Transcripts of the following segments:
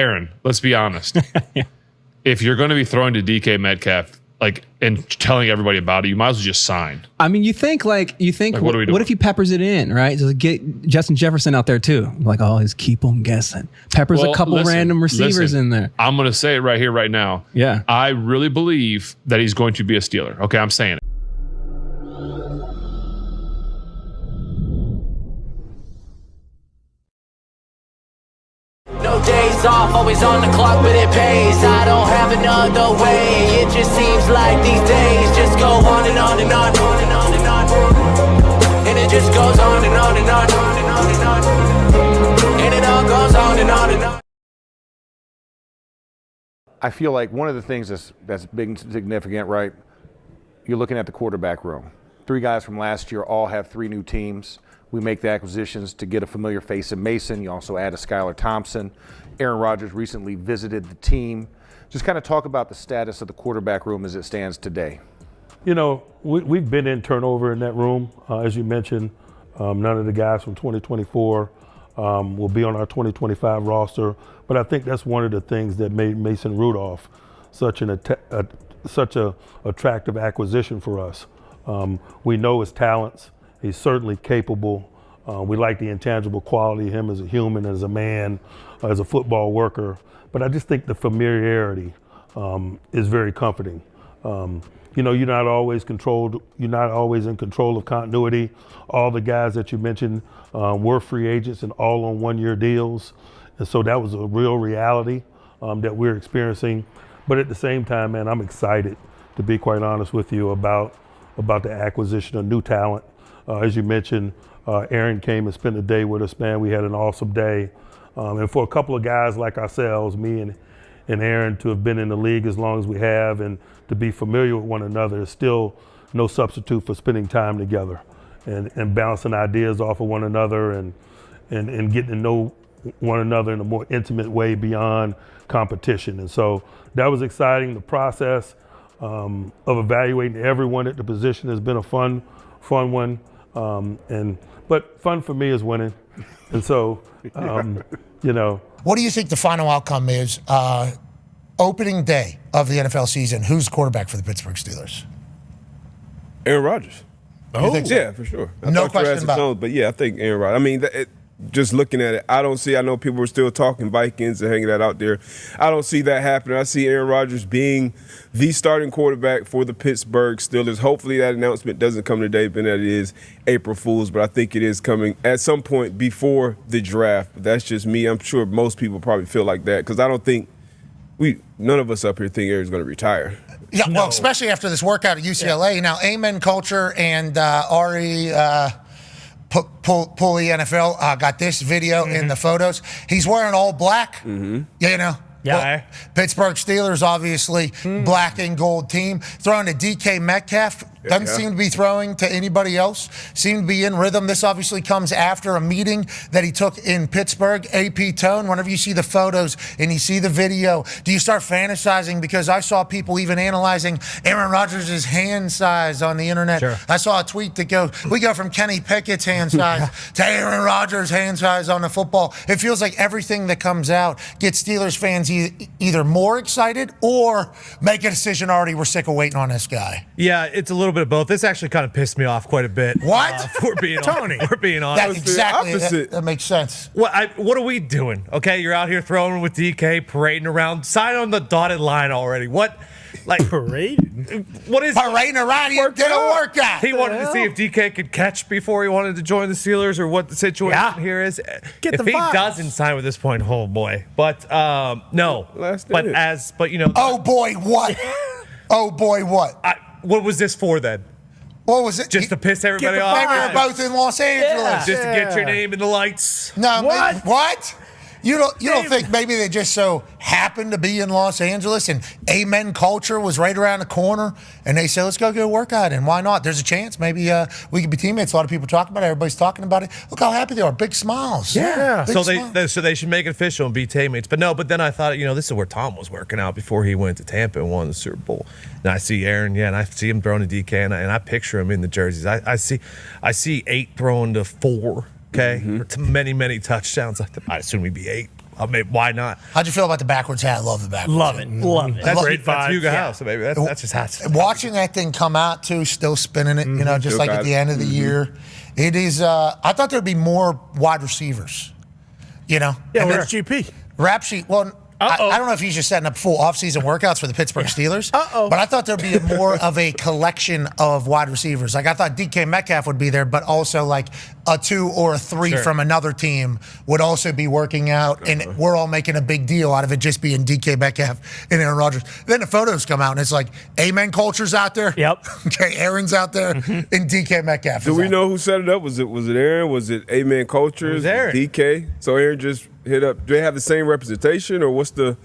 Aaron, let's be honest. If you're going to be throwing to DK Metcalf, and telling everybody about it, you might as well just sign. I mean, you think, what if he peppers it in, right? Just get Justin Jefferson out there too. Just keep them guessing. Peppers a couple random receivers in there. I'm going to say it right here, right now. Yeah. I really believe that he's going to be a Steeler. Okay, I'm saying it. No days off, always on the clock, but it pays. I don't have another way. It just seems like these days just go on and on and on, on and on and on. And it just goes on and on and on, on and on and on. And it all goes on and on and on. I feel like one of the things that's big and significant, right? You're looking at the quarterback room. 3 guys from last year all have 3 new teams. We make the acquisitions to get a familiar face in Mason. You also add a Skylar Thompson. Aaron Rodgers recently visited the team. Just kind of talk about the status of the quarterback room as it stands today. We've been in turnover in that room. As you mentioned, none of the guys from 2024 will be on our 2025 roster. But I think that's one of the things that made Mason Rudolph such a attractive acquisition for us. We know his talents. He's certainly capable. We like the intangible quality of him as a human, as a man, as a football worker. But I just think the familiarity is very comforting. You're not always in control of continuity. All the guys that you mentioned were free agents and all on 1-year deals. And so that was a real reality that we're experiencing. But at the same time, man, I'm excited, to be quite honest with you, about the acquisition of new talent. As you mentioned, Aaron came and spent a day with us, man. We had an awesome day. And for a couple of guys like ourselves, me and Aaron, to have been in the league as long as we have and to be familiar with one another is still no substitute for spending time together and bouncing ideas off of one another and getting to know one another in a more intimate way beyond competition. And so that was exciting. The process of evaluating everyone at the position has been a fun one. But fun for me is winning. And so, What do you think the final outcome is? Opening day of the NFL season, who's quarterback for the Pittsburgh Steelers? Aaron Rodgers. You think so? Yeah, for sure. No question about it. But yeah, I think Aaron Rodgers. I mean, just looking at it, I know people were still talking Vikings and hanging that out there. I don't see that happening. I see Aaron Rodgers being the starting quarterback for the Pittsburgh Steelers. Hopefully that announcement doesn't come today, but that it is April Fool's, but I think it is coming at some point before the draft. But that's just me. I'm sure most people probably feel like that because I don't think none of us up here think Aaron's going to retire. Yeah, well, especially after this workout at UCLA. Yeah. Now, Amen Culture and Ari Pulley NFL got this video in the photos. He's wearing all black, Yeah. Well, Pittsburgh Steelers, obviously, black and gold team. Throwing to DK Metcalf. Doesn't seem to be throwing to anybody else. Seem to be in rhythm. This obviously comes after a meeting that he took in Pittsburgh. AP Tone, whenever you see the photos and you see the video, do you start fantasizing? Because I saw people even analyzing Aaron Rodgers' hand size on the internet. Sure. I saw a tweet that we go from Kenny Pickett's hand size to Aaron Rodgers' hand size on the football. It feels like everything that comes out gets Steelers fans either more excited or make a decision already, we're sick of waiting on this guy. Yeah, it's a little bit of both. This actually kind of pissed me off quite a bit. What? For being Tony. For being honest. That exactly. That makes sense. What are we doing? Okay, you're out here throwing with DK, parading around. Sign on the dotted line already. What? Like parading? What is parading around? He did a workout. He wanted to see if DK could catch before he wanted to join the Steelers, or what the situation here is. If he doesn't sign with this point, oh boy. But no. But you know. Oh boy, what? Oh boy, what? What was this for then? What was it? Just to piss everybody off? Maybe they're both in Los Angeles. Just to get your name in the lights. No, what? You don't think maybe they just so happened to be in Los Angeles and Amen Culture was right around the corner and they said, let's go get a workout in. Why not? There's a chance. Maybe we could be teammates. A lot of people talking about it. Everybody's talking about it. Look how happy they are. Big smiles. Yeah. Big smiles. So they should make it official and be teammates. But then I thought, this is where Tom was working out before he went to Tampa and won the Super Bowl. And I see Aaron, and I see him throwing to DK, and I picture him in the jerseys. I see 8 throwing to 4, okay? To many, many touchdowns. I assume he'd be 8. why not? How'd you feel about the backwards hat? Love the backwards Love hat. it. Love it. That's Great vibes. Hugo House, baby. That's just hot. Watching that thing come out too, still spinning it, just like at the end of the year. It is. I thought there'd be more wide receivers. Yeah, where's GP? Rap sheet. Well, I don't know if he's just setting up full offseason workouts for the Pittsburgh Steelers. But I thought there'd be more of a collection of wide receivers. Like I thought DK Metcalf would be there, but also like a 2 or a 3 from another team would also be working out. And we're all making a big deal out of it just being DK Metcalf and Aaron Rodgers. Then the photos come out and it's like Amen Culture's out there. Yep. Okay, Aaron's out there and DK Metcalf. Do we know who set it up? Was it Aaron? Was it Amen Culture? Was Aaron. DK? So Aaron just hit up. Do they have the same representation, or what's the?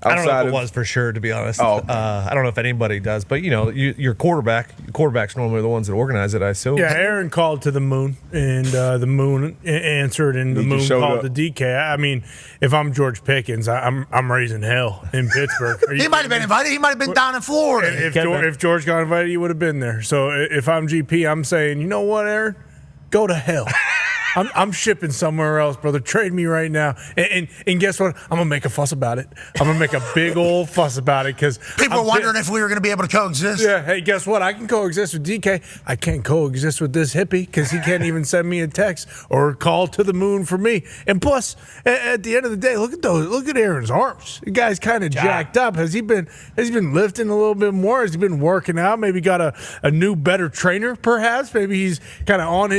I don't know if it was for sure, to be honest. Oh, okay. I don't know if anybody does, but your quarterbacks normally are the ones that organize it, I assume. Yeah, Aaron called to the moon, and the moon answered, and the moon called to DK. I mean, if I'm George Pickens, I'm raising hell in Pittsburgh. He might have been invited. He might have been down in Florida. If George got invited, he would have been there. So if I'm GP, I'm saying, you know what, Aaron? Go to hell. I'm shipping somewhere else, brother. Trade me right now. And guess what? I'm going to make a fuss about it. I'm going to make a big old fuss about it because people are wondering if we were going to be able to coexist. Yeah. Hey, guess what? I can coexist with DK. I can't coexist with this hippie because he can't even send me a text or call to the moon for me. And plus, at the end of the day, look at Aaron's arms. The guy's kind of jacked up. Has he been lifting a little bit more? Has he been working out? Maybe got a new, better trainer, perhaps? Maybe he's kind of on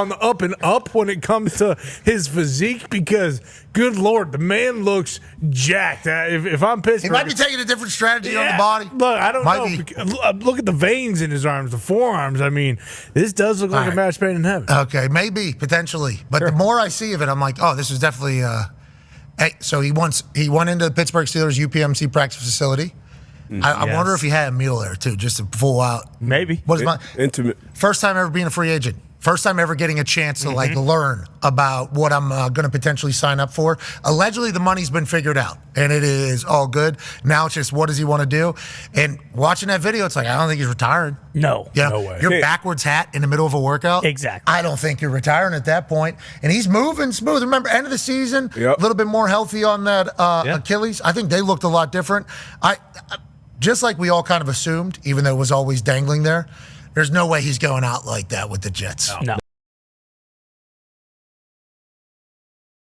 the up and up when it comes to his physique, because good Lord, the man looks jacked. If I'm Pittsburgh, he might be taking a different strategy on the body. Look, I don't know. Look at the veins in his arms, the forearms. I mean, this does look like a match made in heaven. Okay, maybe, potentially. But the more I see of it, I'm like, oh, this is definitely hey, so he went into the Pittsburgh Steelers UPMC practice facility. I wonder if he had a meal there too, just to full out. Maybe. What is my intimate first time ever being a free agent? First time ever getting a chance to learn about what I'm going to potentially sign up for. Allegedly, the money's been figured out, and it is all good. Now it's just what does he want to do? And watching that video, it's like I don't think he's retiring. No, no way. Your backwards hat in the middle of a workout. Exactly. I don't think you're retiring at that point. And he's moving smooth. Remember, end of the season, a little bit more healthy on that Achilles. I think they looked a lot different. Just like we all kind of assumed, even though it was always dangling there. There's no way he's going out like that with the Jets. No.